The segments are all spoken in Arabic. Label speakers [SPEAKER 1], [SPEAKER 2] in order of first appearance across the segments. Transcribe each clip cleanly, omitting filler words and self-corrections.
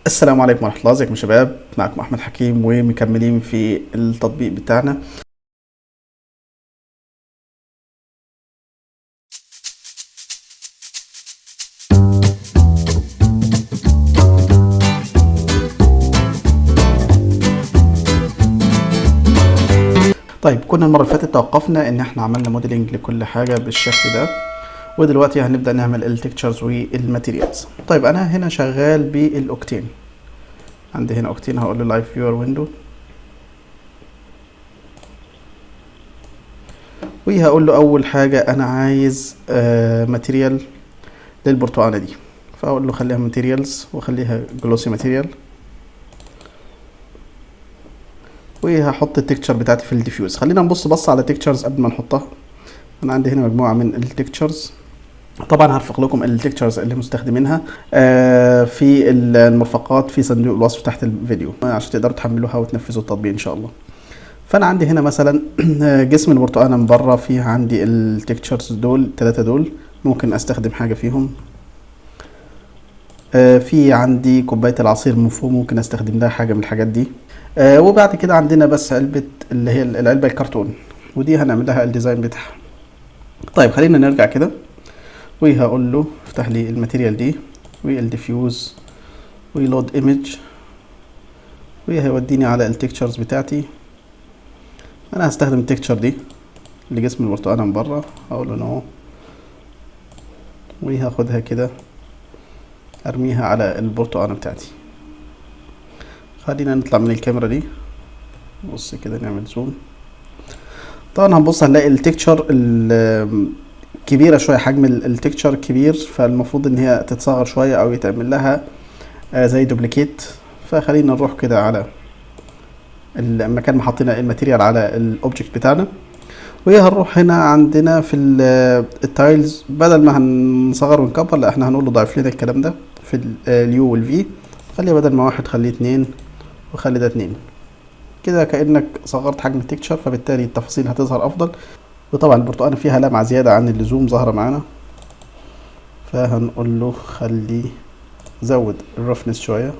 [SPEAKER 1] السلام عليكم ورحمة الله، ازيكم يا شباب؟ معكم أحمد حكيم ومكملين في التطبيق بتاعنا. طيب، كنا المرة اللي فاتت توقفنا إن احنا عملنا موديلنج لكل حاجة بالشكل ده، ودلوقتي هنبدأ نعمل التكتشرز والماتيريالز. طيب، أنا هنا شغال بالأوكتين. عندي هنا أوكتين، هقول له لايف فيور ويندو، وهقول له أول حاجة أنا عايز ماتيريال للبرتقانة دي، فأقول له خليها ماتيريالز وخليها جلوسي ماتيريال، وهحط التكتشر بتاعتي في الديفيوز. خلينا نبص على تكتشرز قبل ما نحطها. انا عندي هنا مجموعه من التكتشرز، طبعا هرفق لكم التكتشرز اللي مستخدمينها في المرفقات في صندوق الوصف تحت الفيديو عشان تقدروا تحملوها وتنفذوا التطبيق ان شاء الله. فانا عندي هنا مثلا جسم البرتقانه من بره، فيه عندي التكتشرز دول الثلاثه دول، ممكن استخدم حاجه فيهم. في عندي كوبايه العصير مفهوم، ممكن استخدم لها حاجه من الحاجات دي. وبعد كده عندنا بس علبة اللي هي العلبة الكرتون، ودي هنعمل لها الديزاين بتاعها. طيب، خلينا نرجع كده، وهقول له افتح لي الماتيريال دي والديفيوز ولود ايمج، وهيوديني على التكتشرز بتاعتي. انا هستخدم التكتشر دي لجسم البرتقانة من بره، هقول له نو، وهاخدها كده ارميها على البرتقانة بتاعتي. خلينا نطلع من الكاميرا دي، بص كده نعمل زوم. طبعا هنبص هنلاقي التكتشر كبيرة شوية، حجم التكتشر كبير، فالمفروض ان هي تتصغر شوية او يتعمل لها زي دوبليكيت. فخلينا نروح كده على المكان ما حطينا الماتيريال على الاوبجكت بتاعنا، وهي هنروح هنا عندنا في التايلز، بدل ما هنصغر ونكبر، لا احنا هنقول له ضعف لنا الكلام ده في اليو والفي. خليها بدل ما واحد خليه اتنين، وخلي ده اتنين كده، كأنك صغرت حجم التكتشر، فبالتالي التفاصيل هتظهر افضل. وطبعا البرتقانة فيها لمعة زيادة عن اللزوم ظاهرة معانا، فهنقول له خلي زود الرفنس شوية.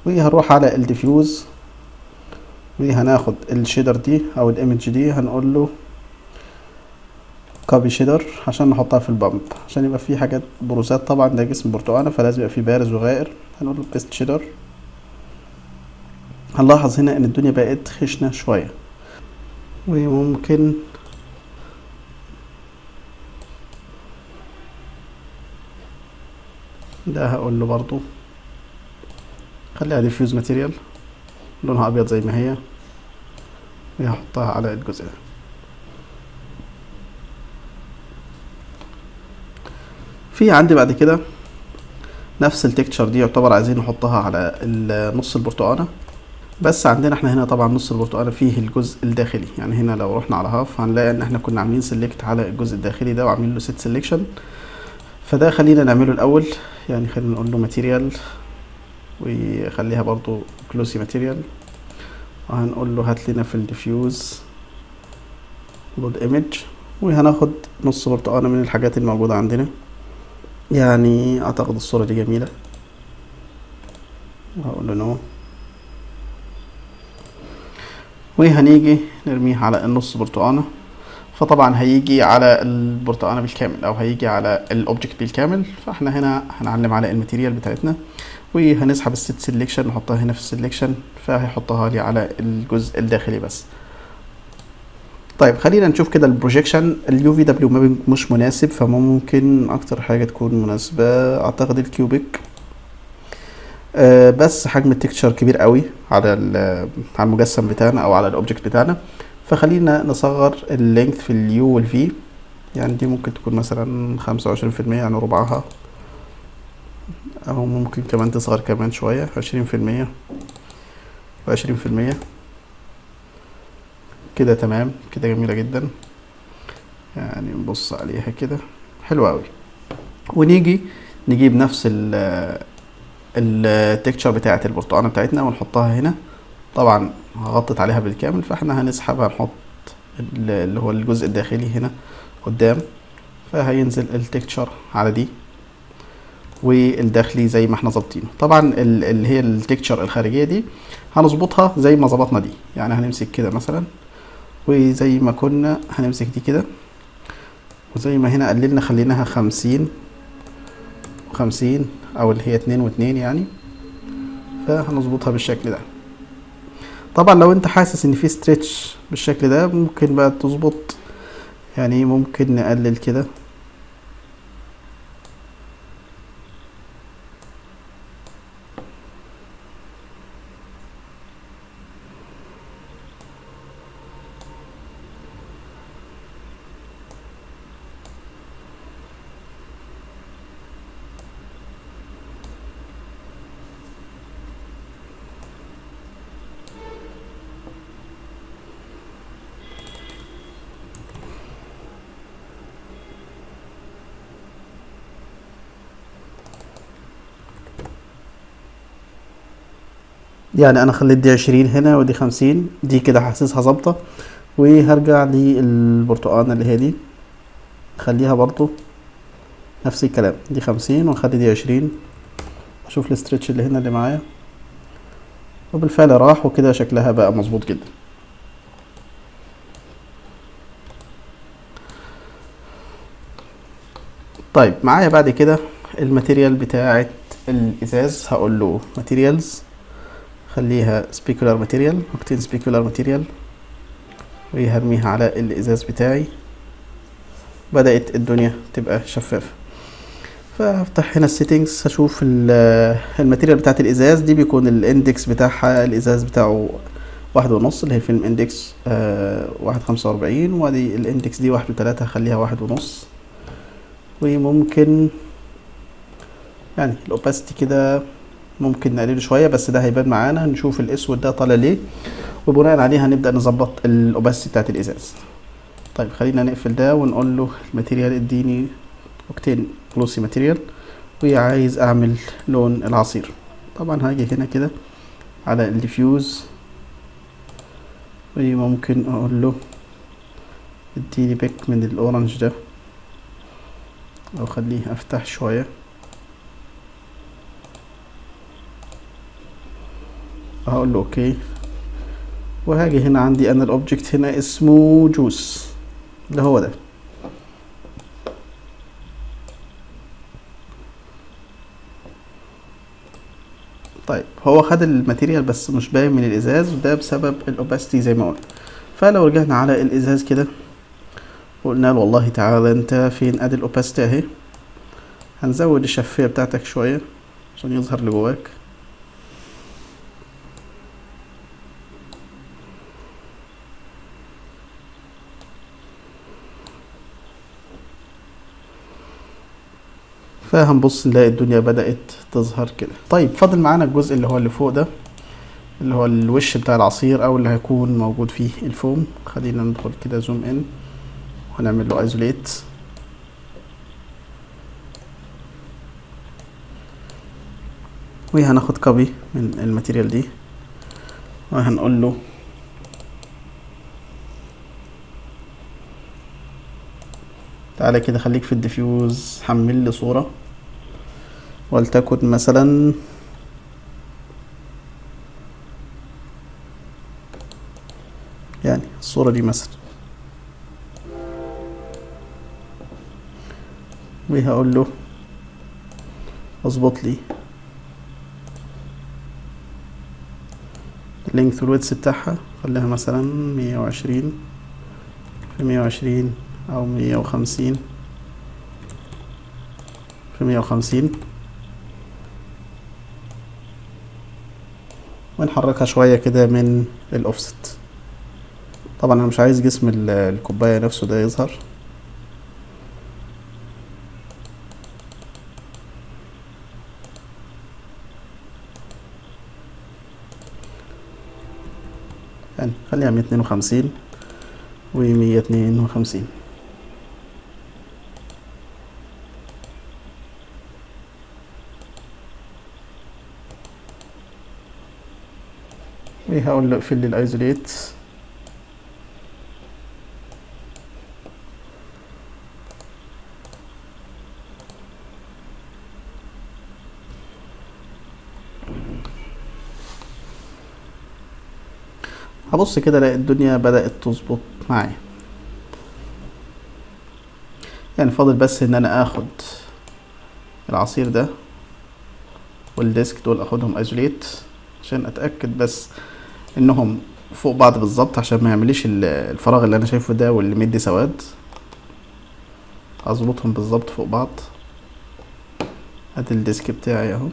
[SPEAKER 1] وهنروح على الديفيوز، وهناخد الشيدر دي او الايمج دي، هنقول له كوبي شيدر عشان نحطها في البامب، عشان يبقى في حاجات بروزات. طبعا ده جسم برتقانة فلازم يبقى فيه بارز وغائر. هنقول له بيست شيدر. هنلاحظ هنا ان الدنيا بقت خشنة شوية، وممكن ده هقول له برضو خليها ديفيوز ماتيريال لونها ابيض زي ما هي، وهحطها على الجزء ده. في عندي بعد كده نفس التكتشر دي، يعتبر عايزين نحطها على نص البرتقانة، بس عندنا احنا هنا طبعا نص البرتقانة فيه الجزء الداخلي. يعني هنا لو رحنا على هاف هنلاقي ان احنا كنا عاملين سيلكت على الجزء الداخلي ده وعاملين له سيت سيلكشن، فده خلينا نعمله الاول. يعني خلينا نقول له ماتيريال، وخليها برضو كلوسي ماتيريال، وهنقول له هات لنا في الديفيوز لود ايمج، وهناخد نص برتقانة من الحاجات الموجودة عندنا. يعني اعتقد الصورة دي جميلة، وهقول له نو، وهنيجي نرميها على النص برتقانة. فطبعا هيجي على البرتقانة بالكامل او هيجي على الاوبجكت بالكامل. فاحنا هنا هنعلم على الماتيريال بتاعتنا، وهنسحب الست سيلكشن نحطها هنا في السيلكشن، فهيحطها لي على الجزء الداخلي بس. طيب، خلينا نشوف كده البروجيكشن. اليو في دبليو مابنج مش مناسب، فممكن اكتر حاجة تكون مناسبة اعتقد الكيوبيك. بس حجم التكتشر كبير قوي على على المجسم بتاعنا او على الاوبجكت بتاعنا، فخلينا نصغر اللينث في اليو والفي. يعني دي ممكن تكون مثلا 25%، يعني ربعها، او ممكن كمان تصغر كمان شوية 20% و20% كده. تمام كده، جميلة جدا. يعني نبص عليها كده حلوة قوي. ونيجي نجيب نفس التكتشر بتاعة البرتقانة بتاعتنا ونحطها هنا. طبعا غطت عليها بالكامل، فاحنا هنسحب هنحط اللي هو الجزء الداخلي هنا قدام، فهينزل التكتشر على دي. والداخلي زي ما احنا ظابطينه. طبعا اللي هي التكتشر الخارجيه دي هنظبطها زي ما ظبطنا دي، يعني هنمسك كده مثلا، وزي ما كنا هنمسك دي كده، وزي ما هنا قللنا خليناها 50 او اللي هي 2 و2 يعني، فهنظبطها بالشكل ده. طبعا لو انت حاسس ان في ستريتش بالشكل ده ممكن بقى تظبط، يعني ممكن نقلل كده. يعني انا خليت دي 20 هنا ودي 50، دي كده حاسسها ظابطة. وهرجع للبرتقانة اللي هي دي، خليها برضو نفس الكلام، دي 50 وخلي دي 20. اشوف الاسترتش اللي هنا اللي معايا، وبالفعل راح، وكده شكلها بقى مظبوط جدا. طيب معايا بعد كده الماتيريال بتاعة الازاز، هقول له ماتيريالز، خليها سبيكولار ماتيريال، واكتين سبيكولار ماتيريال، وهرميها على الازاز بتاعي. بدأت الدنيا تبقى شفافة. فافتح هنا السيتنجز، هشوف الماتيريال بتاعت الازاز دي بيكون الاندكس بتاعها، الازاز بتاعه 1.5 اللي هي الفيلم اندكس 1.45، وادي الاندكس دي 1.3، هخليها 1.5. وممكن يعني الاوباسيتي كده ممكن نقلله شوية، بس ده هيبان معانا، نشوف الاسود ده طالع ليه، وبناء عليه هنبدأ نظبط الاوباسيتي بتاعت الازاز. طيب خلينا نقفل ده ونقول له الماتيريال اديني اوكتين جلوسي ماتيريال، وعايز اعمل لون العصير. طبعا هاجي هنا كده على الديفيوز، وممكن اقول له اديني بيك من الاورنج ده، او خليه افتح شوية، هقول له اوكي. وهاجي هنا عندي انا الاوبجكت هنا اسمه جوس، اللي هو ده. طيب هو خد الماتيريال بس مش باين من الازاز، وده بسبب الاوباسيتي زي ما قلنا. فلو رجعنا على الازاز كده وقلنا له والله تعالى انت فين، ادي الاوباسيتي اهي، هنزود الشفافية بتاعتك شوية عشان يظهر لجواك. فهنبص نلاقي الدنيا بدأت تظهر كده. طيب فاضل معانا الجزء اللي هو اللي فوق ده، اللي هو الوش بتاع العصير او اللي هيكون موجود فيه الفوم. خلينا ندخل كده زوم ان، وهنعمل له ايزوليت. وهناخد كوبي من الماتيريال دي، وهنقول له تعالى كده خليك في الديفيوز، حمل لي صورة ولتكن مثلا يعني الصورة دي مثلا، وهقول له اظبط لي اللينث والويدث بتاعها، خليها مثلا 120 في 120 او 150 في 150، ونحركها شوية كده من الاوفست. طبعا انا مش عايز جسم الكوباية نفسه ده يظهر. يعني خليها 152 و152. وهقول له اقفل لي الايزوليت. هبص كده الاقي الدنيا بدأت تظبط معايا. يعني فاضل بس ان انا اخد العصير ده والديسك دول اخدهم ايزوليت عشان اتأكد بس انهم فوق بعض بالظبط، عشان ما يعمليش الفراغ اللي انا شايفه ده واللي مدي سواد. اظبطهم بالظبط فوق بعض. ادي الديسك بتاعي اهو،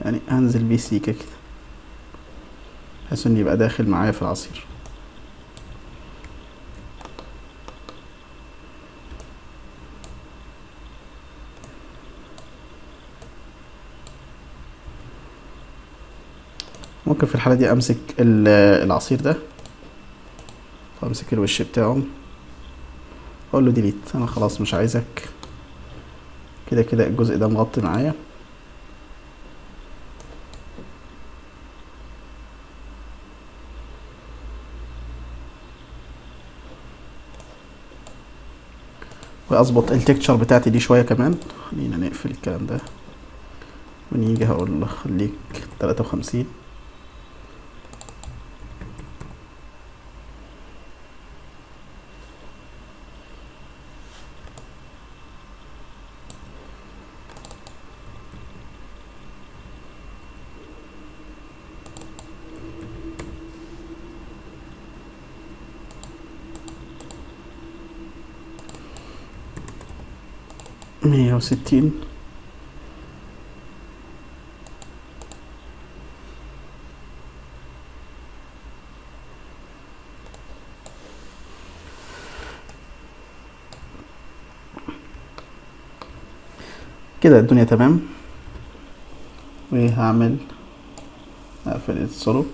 [SPEAKER 1] يعني هنزل بيه سيكة كده بحيث انه يبقى داخل معايا في العصير. ممكن في الحالة دي امسك العصير ده وامسك الوش بتاعه، اقول له ديليت، انا خلاص مش عايزك، كده كده الجزء ده مغطي معايا. واظبط التكتشر بتاعتي دي شويه كمان. خلينا نقفل الكلام ده ونيجي هقول له خليك 53. مية وستين. كده الدنيا تمام. وهعمل اقفل السولو.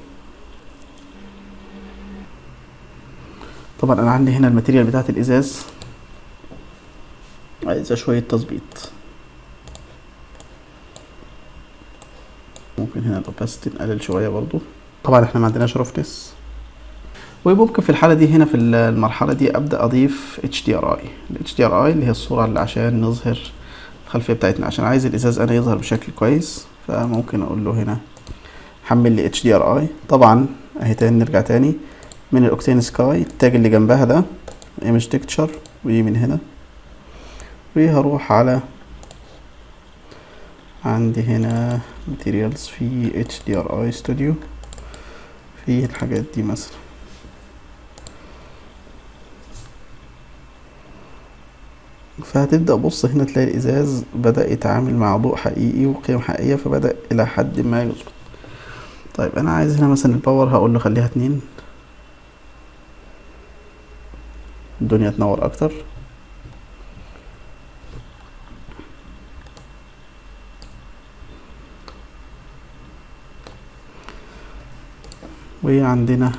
[SPEAKER 1] طبعا انا عندي هنا الماتيريال بتاعت الازاز عايزة شوية تظبيط. ممكن هنا الاوباسيتي نقلل شوية برضو، طبعا احنا ما عندناش رفنس. وممكن في الحالة دي هنا في المرحلة دي ابدأ اضيف HDRI. ال HDRI اللي هي الصورة اللي عشان نظهر الخلفية بتاعتنا، عشان عايز الازاز انا يظهر بشكل كويس. فممكن اقول له هنا حمل لي HDRI. طبعا اهي تاني نرجع تاني من الاوكتين سكاي، التاج اللي جنبها ده ايمج تكتشر، ودي من هنا. وهروح على عندي هنا ماتيريالز في HDRI ستوديو، في الحاجات دي مثلا. فهتبدأ بص هنا تلاقي الإزاز بدأ يتعامل مع ضوء حقيقي وقيم حقيقية، فبدأ إلى حد ما يظبط. طيب أنا عايز هنا مثلا الباور، هقول له خليها 2، الدنيا تنور أكتر. وعندنا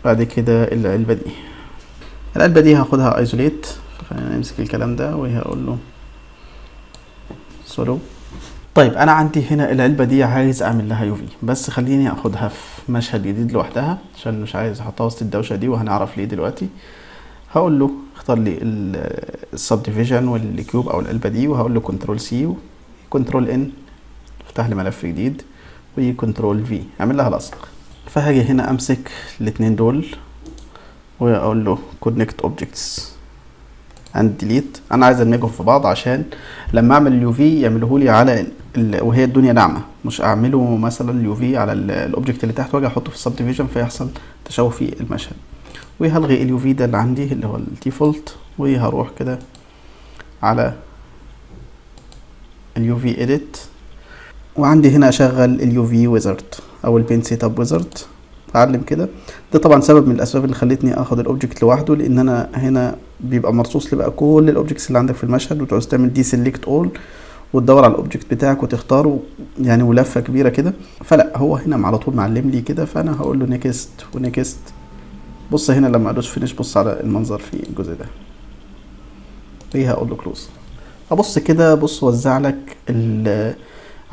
[SPEAKER 1] بعد كده العلبة دي هاخدها ايزوليت. فخلينا نمسك الكلام ده وهقول له سولو. طيب انا عندي هنا العلبة دي عايز اعمل لها يوفي، بس خليني اخدها في مشهد جديد لوحدها عشان مش عايز احطها وسط الدوشة دي، وهنعرف ليه دلوقتي. هقول له اختار لي السب ديفيجن والكيوب او العلبة دي، وهقول له كنترول سي وكنترول ان افتح لي ملف جديد، وكنترول في اعمل لها لصق. فهاجي هنا امسك الاتنين دول واقول له كونكت اوبجكتس اند ديليت. انا عايز ادمجهم في بعض عشان لما اعمل اليو في يعمله لي على وهي الدنيا ناعمه، مش اعمله مثلا اليو في على الاوبجكت اللي تحت واجي احطه في السب ديفيجن فيحصل تشوه في المشهد. وهلغي اليو في ده اللي عندي اللي هو الديفولت، وهروح كده على اليو في اديت، وعندي هنا اشغل اليو في ويزارد او البين سيت اب ويزارد. اتعلم كده. ده طبعا سبب من الاسباب اللي خلتني اخد الاوبجكت لوحده، لان انا هنا بيبقى مرصوص لي بقى كل الاوبجكتس اللي عندك في المشهد، وتعوز تعمل دي سيلكت اول وتدور على الاوبجكت بتاعك وتختاره، يعني ولفه كبيره كده. فلا هو هنا على طول معلم لي كده، فانا هقول له نيكست ونيكست. بص هنا لما ادوس فينيش بص على المنظر في الجزء ده. ايه هقول له كلوز. ابص كده، بص وزع لك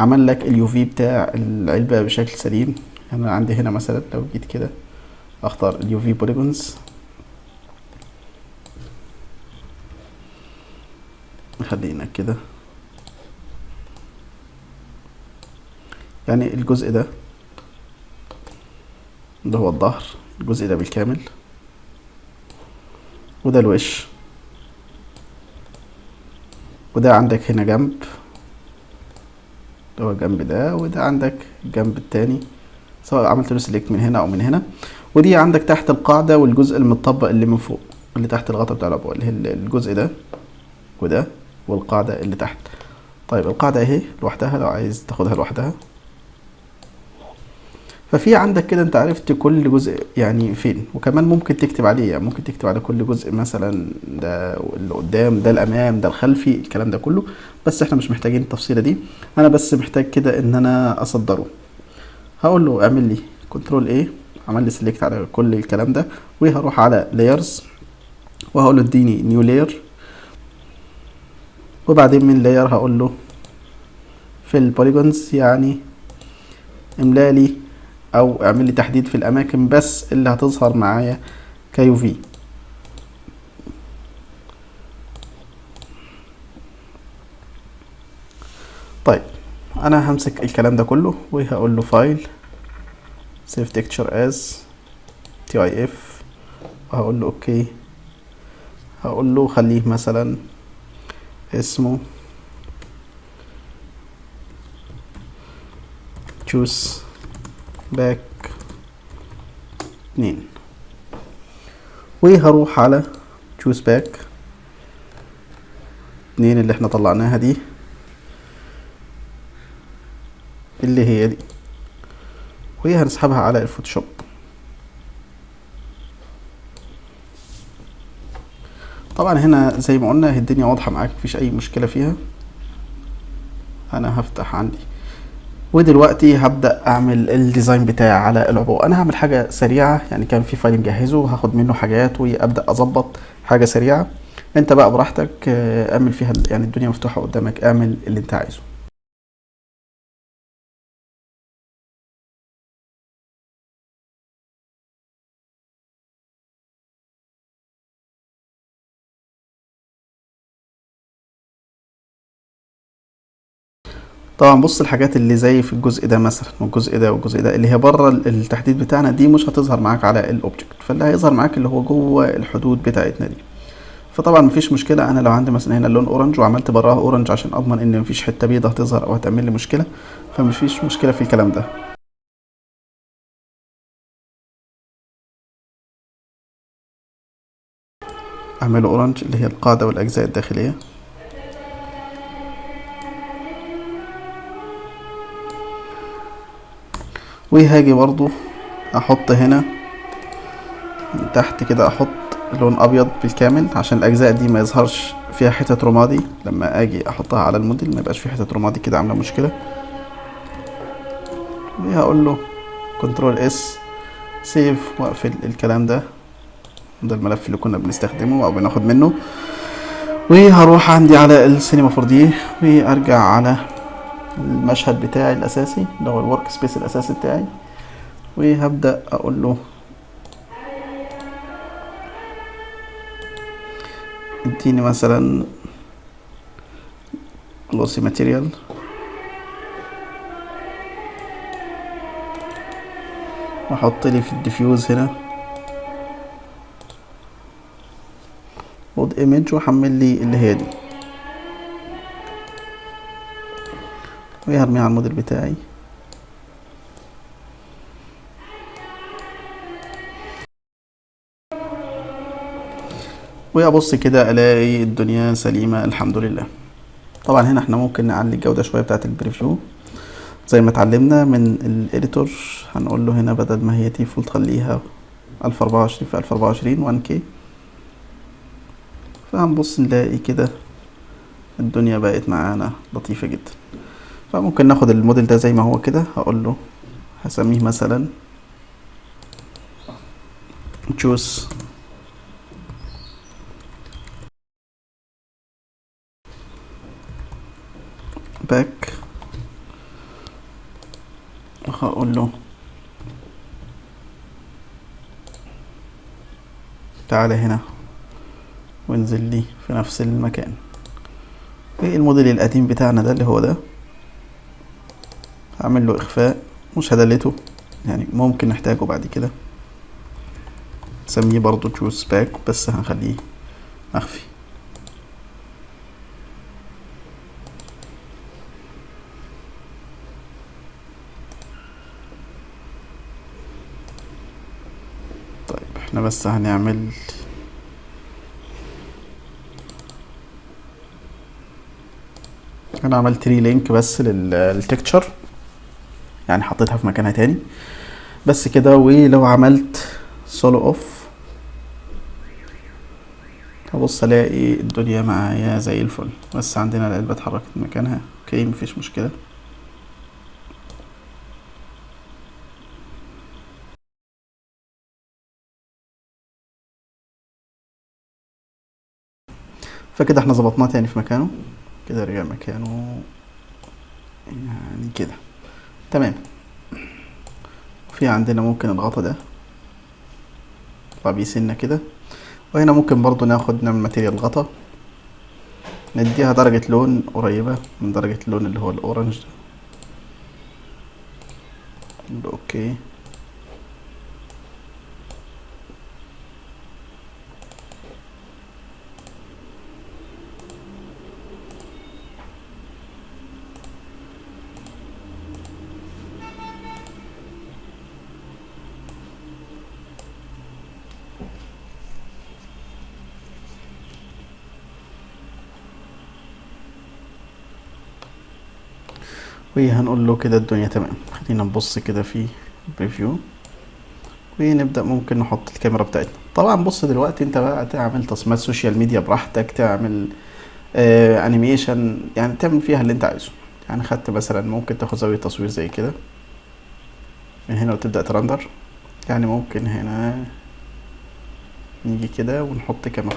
[SPEAKER 1] عمل لك اليو في بتاع العلبه بشكل سليم. يعني انا عندي هنا مثلا لو جيت كده اختار اليو في بوليجونز، خلينا كده يعني الجزء ده ده هو الظهر، الجزء ده بالكامل، وده الوش، وده عندك هنا جنب، ده هو الجنب ده، وده عندك الجنب التاني سواء عملت له سيلكت من هنا او من هنا. ودي عندك تحت القاعدة والجزء المتطبق اللي من فوق اللي تحت الغطا بتاع العبوة، اللي هي الجزء ده وده والقاعدة اللي تحت. طيب القاعدة اهي لوحدها لو عايز تاخدها لوحدها. ففي عندك كده انت عرفت كل جزء يعني فين، وكمان ممكن تكتب عليه، يعني ممكن تكتب على كل جزء مثلا ده اللي قدام، ده الامام، ده الخلفي، الكلام ده كله. بس احنا مش محتاجين التفصيلة دي، انا بس محتاج كده ان انا اصدره. هقول له اعمل لي كنترول ايه، عمل لي سيلكت على كل الكلام ده، وهروح على لايرز وهقول له اديني نيو لاير، وبعدين من لاير هقول له في البوليجونز يعني املا لي او اعمل لي تحديد في الاماكن بس اللي هتظهر معايا كيو في. طيب انا همسك الكلام ده كله وهقول له فايل سيف تكتشر از تي اي اف، وهقول له اوكي. هقول له خليه مثلا اسمه choose back 2، وهروح على choose back 2 اللي احنا طلعناها دي اللي هي دي، وهي هنسحبها على الفوتوشوب. طبعا هنا زي ما قلنا الدنيا واضحة معاك، مفيش اي مشكلة فيها. انا هفتح عندي ودلوقتي هبدأ اعمل الديزاين بتاعي على العبوة. انا هعمل حاجة سريعة، يعني كان في فايل مجهزه هاخد منه حاجات وابدأ اظبط حاجة سريعة. انت بقى براحتك اعمل فيها، يعني الدنيا مفتوحة قدامك، اعمل اللي انت عايزه. طبعا بص، الحاجات اللي زي في الجزء ده مثلا والجزء ده والجزء ده اللي هي بره التحديد بتاعنا دي مش هتظهر معاك على الاوبجكت، فاللي هيظهر معاك اللي هو جوه الحدود بتاعتنا دي. فطبعا مفيش مشكله، انا لو عندي مثلا هنا اللون اورنج وعملت براها اورنج عشان اضمن ان مفيش حته بيضه هتظهر او هتعمل لي مشكله، فمفيش مشكله في الكلام ده. اعمله اورنج اللي هي القاعده والاجزاء الداخليه. وهاجي برضو احط هنا من تحت كده، احط لون ابيض بالكامل عشان الاجزاء دي ما يظهرش فيها حتت رمادي، لما اجي احطها على الموديل ما يبقاش فيه حتت رمادي كده عامله مشكله. وهقول له كنترول اس سيف واقفل الكلام ده، ده الملف اللي كنا بنستخدمه او بناخد منه. وهروح عندي على السينما 4 دي وارجع على المشهد بتاعي الاساسي اللي هو الورك سبيس الاساسي بتاعي، وهبدا اقول له اديني مثلا glossy material، واحط لي في الديفيوز هنا خد ايمج واحمل لي اللي هي دي، وهرميها على الموديل بتاعي. وابص كده الاقي الدنيا سليمة الحمد لله. طبعا هنا احنا ممكن نعلي الجودة شوية بتاعة البريفيو زي ما اتعلمنا من الاديتور. هنقول له هنا بدل ما هي ديفولت خليها 1024 في 1024 1K، فهنبص نلاقي كده الدنيا بقت معانا لطيفة جدا. فممكن ناخد الموديل ده زي ما هو كده، هقول له هسميه مثلا choose back، وهقول له تعالى هنا وانزل لي في نفس المكان. الموديل القديم بتاعنا ده اللي هو ده هعمل له اخفاء، مش هدلته يعني ممكن نحتاجه بعد كده، نسميه برضو جوس باك بس هنخليه مخفي. طيب احنا بس هنعمل انا عملت ري لينك بس للتكتشر، يعني حطيتها في مكانها تاني بس كده. ولو عملت سولو اوف هبص الاقي الدنيا معايا زي الفل، بس عندنا العلبة اتحركت من مكانها. اوكي مفيش مشكلة. فكده احنا ظبطناه تاني في مكانه، كده رجع مكانه يعني كده تمام. في عندنا ممكن الغطا ده نطلع بيه سنة كده، وهنا ممكن برضو نعمل ماتيريال غطا، نديها درجة لون قريبة من درجة اللون اللي هو الأورنج ده. اوكي وهنقول له كده الدنيا تمام. خلينا نبص كده في بريفيو ونبدأ. ممكن نحط الكاميرا بتاعتنا. طبعا بص دلوقتي انت بقى تعمل تصميمات سوشيال ميديا براحتك، تعمل انيميشن، يعني تعمل فيها اللي انت عايزه. يعني خدت مثلا ممكن تاخد زاوية تصوير زي كده من هنا وتبدأ ترندر. يعني ممكن هنا نيجي كده ونحط كاميرا،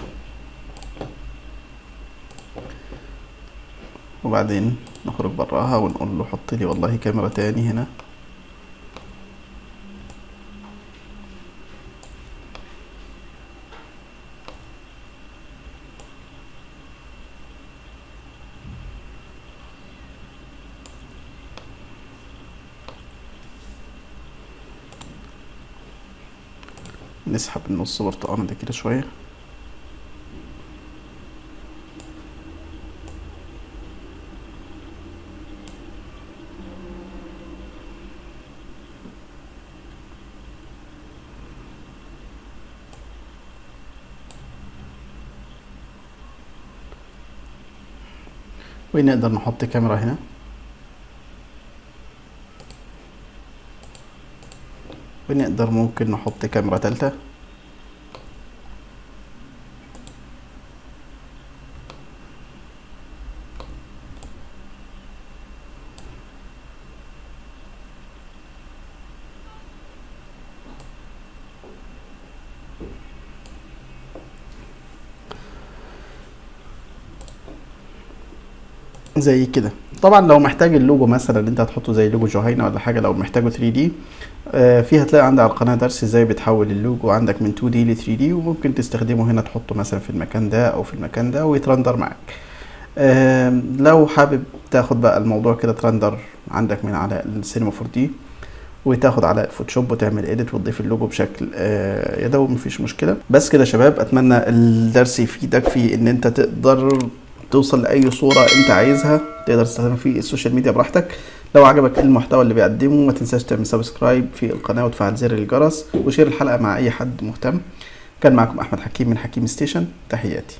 [SPEAKER 1] وبعدين نخرج براها ونقول له حط لي والله كاميرا تاني هنا. نسحب النص برتقانة ده كده شوية، ونقدر نحط كاميرا هنا، ونقدر ممكن نحط كاميرا تالتة. زي كده. طبعا لو محتاج اللوجو مثلا اللي انت هتحطه زي لوجو جهينة ولا حاجة، لو محتاجه 3D فيه هتلاقي عندي على القناة درس ازاي بتحول اللوجو عندك من 2D ل 3D، وممكن تستخدمه هنا تحطه مثلا في المكان ده او في المكان ده ويترندر معاك. لو حابب تاخد بقى الموضوع كده ترندر عندك من على السينما 4D وتاخد على الفوتوشوب وتعمل اديت وتضيف اللوجو بشكل يدوي، مفيش مشكله. بس كده يا شباب، اتمنى الدرس يفيدك في ان انت تقدر توصل لاي صوره انت عايزها تقدر تستخدمها في السوشيال ميديا براحتك. لو عجبك المحتوى اللي بيقدمه ما تنساش تعمل سبسكرايب في القناه وتفعل زر الجرس وشير الحلقه مع اي حد مهتم. كان معكم احمد حكيم من حكيم ستيشن، تحياتي.